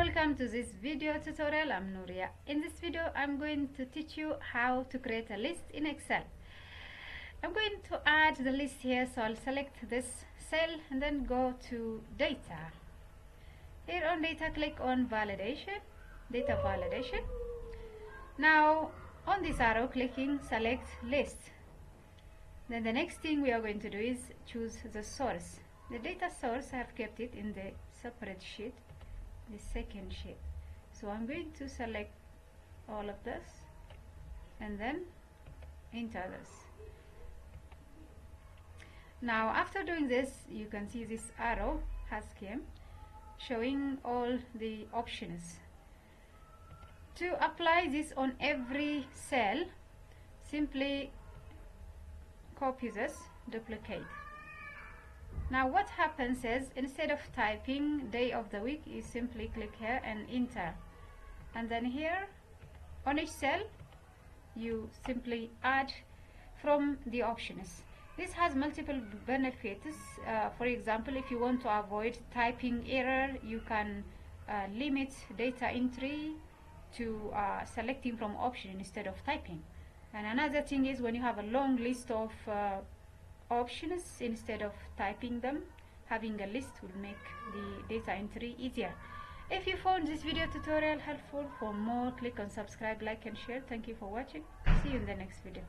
welcome to this video tutorial. I'm Nuria. In this video I'm going to teach you how to create a list in Excel. I'm going to add the list here, so I'll select this cell and then go to data. Here on data, click on validation, data validation. Now on this arrow, clicking select list. Then the next thing we are going to do is choose the source. The data source, I have kept it in the separate sheet, the second sheet. So I'm going to select all of this and then enter this. Now after doing this, you can see this arrow has came showing all the options. To apply this on every cell, simply copy this, duplicate. Now what happens is, instead of typing day of the week, you simply click here and enter, and then here on each cell you simply add from the options. This has multiple benefits. For example, if you want to avoid typing error, you can limit data entry to selecting from option instead of typing. And another thing is, when you have a long list of options, instead of typing them, having a list will make the data entry easier. If you found this video tutorial helpful, for more click on subscribe, like and share. Thank you for watching. See you in the next video.